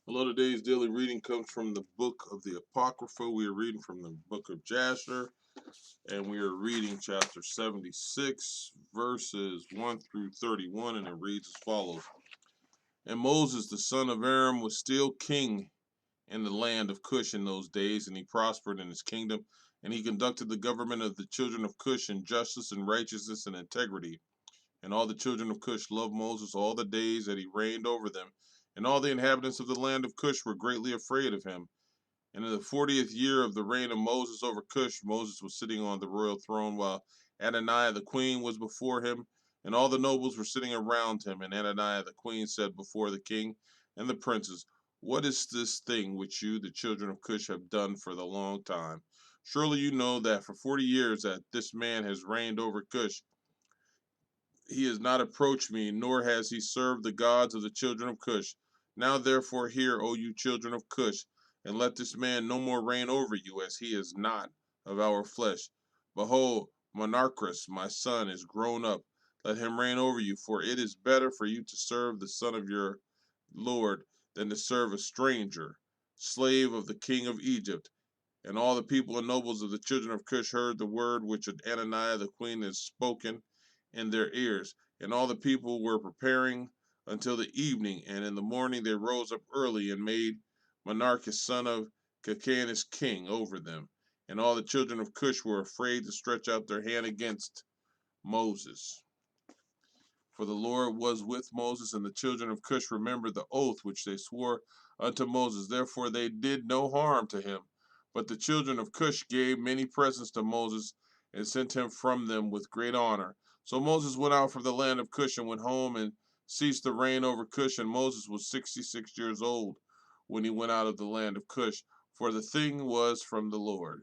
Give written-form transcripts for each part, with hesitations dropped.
Hello, today's daily reading comes from the book of the Apocrypha. We are reading from the book of Jasher, and we are reading chapter 76, verses 1 through 31, and it reads as follows. And Moses, the son of Aaron, was still king in the land of Cush in those days, and he prospered in his kingdom, and he conducted the government of the children of Cush in justice and righteousness and integrity. And all the children of Cush loved Moses all the days that he reigned over them. And all the inhabitants of the land of Cush were greatly afraid of him. And in the 40th year of the reign of Moses over Cush, Moses was sitting on the royal throne, while Adoniah the queen was before him, and all the nobles were sitting around him. And Adoniah the queen said before the king and the princes, What is this thing which you, the children of Cush, have done for the long time? Surely you know that for 40 years that this man has reigned over Cush, he has not approached me, nor has he served the gods of the children of Cush. Now therefore hear, O you children of Cush, and let this man no more reign over you, as he is not of our flesh. Behold, Monarchus, my son, is grown up. Let him reign over you, for it is better for you to serve the son of your Lord than to serve a stranger, slave of the king of Egypt. And all the people and nobles of the children of Cush heard the word which Ananiah the queen had spoken in their ears. And all the people were preparing until the evening, and in the morning they rose up early and made Monarchus son of Cacanus king over them. And all the children of Cush were afraid to stretch out their hand against Moses. For the Lord was with Moses, and the children of Cush remembered the oath which they swore unto Moses. Therefore they did no harm to him. But the children of Cush gave many presents to Moses, and sent him from them with great honor. So Moses went out from the land of Cush, and went home, and ceased to reign over Cush. And Moses was 66 years old when he went out of the land of Cush, for the thing was from the Lord.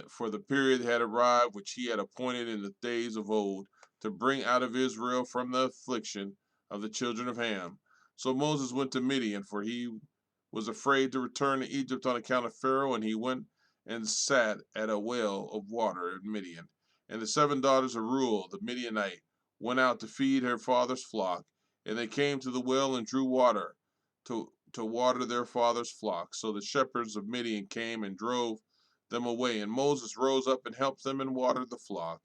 For the period had arrived which he had appointed in the days of old, to bring out of Israel from the affliction of the children of Ham. So Moses went to Midian, for he was afraid to return to Egypt on account of Pharaoh, and he went and sat at a well of water in Midian. And the 7 daughters of Reuel the Midianite went out to feed her father's flock, and they came to the well and drew water to water their father's flock. So the shepherds of Midian came and drove them away. And Moses rose up and helped them and watered the flock.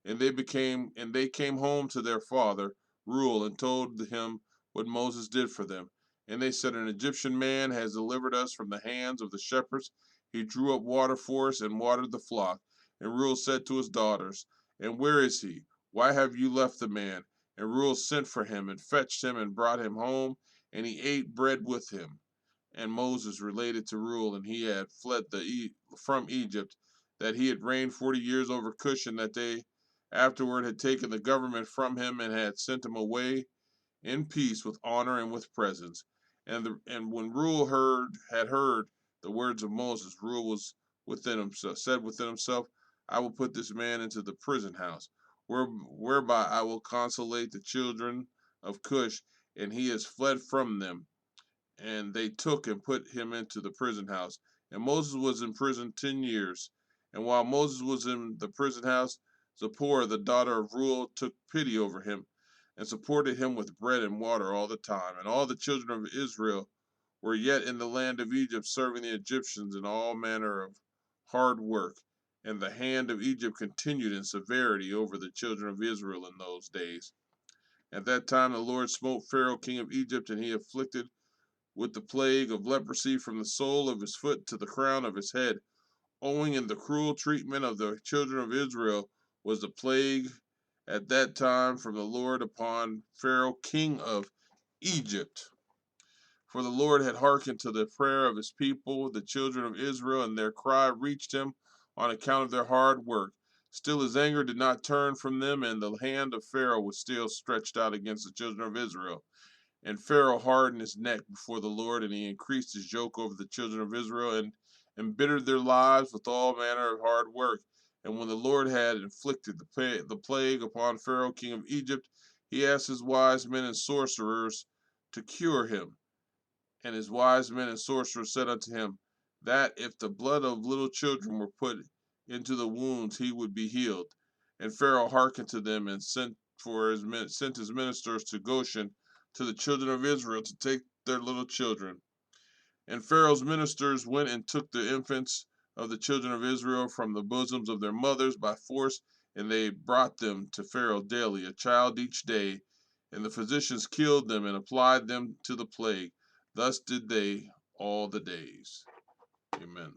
And they came home to their father Reuel, and told him what Moses did for them. And they said, An Egyptian man has delivered us from the hands of the shepherds. He drew up water for us and watered the flock. And Reuel said to his daughters, And where is he? Why have you left the man? And Reuel sent for him and fetched him and brought him home, and he ate bread with him. And Moses related to Reuel, and he had fled from Egypt, that he had reigned 40 years over Cush, and that they afterward had taken the government from him, and had sent him away in peace with honor and with presents. And when Reuel had heard the words of Moses, Reuel was within himself said within himself, I will put this man into the prison house, whereby I will consolate the children of Cush, and he has fled from them. And they took and put him into the prison house. And Moses was in prison 10 years. And while Moses was in the prison house, Zipporah, the daughter of Reuel, took pity over him, and supported him with bread and water all the time. And all the children of Israel were yet in the land of Egypt, serving the Egyptians in all manner of hard work. And the hand of Egypt continued in severity over the children of Israel in those days. At that time the Lord smote Pharaoh king of Egypt, and he afflicted with the plague of leprosy from the sole of his foot to the crown of his head. Owing in the cruel treatment of the children of Israel was the plague at that time from the Lord upon Pharaoh king of Egypt. For the Lord had hearkened to the prayer of his people, the children of Israel, and their cry reached him on account of their hard work. Still his anger did not turn from them, and the hand of Pharaoh was still stretched out against the children of Israel. And Pharaoh hardened his neck before the Lord, and he increased his yoke over the children of Israel, and embittered their lives with all manner of hard work. And when the Lord had inflicted the plague upon Pharaoh king of Egypt, he asked his wise men and sorcerers to cure him. And his wise men and sorcerers said unto him, That if the blood of little children were put into the wounds, he would be healed. And Pharaoh hearkened to them, and sent his ministers to Goshen to the children of Israel to take their little children. And Pharaoh's ministers went and took the infants of the children of Israel from the bosoms of their mothers by force, and they brought them to Pharaoh daily, a child each day. And the physicians killed them and applied them to the plague. Thus did they all the days. Amen.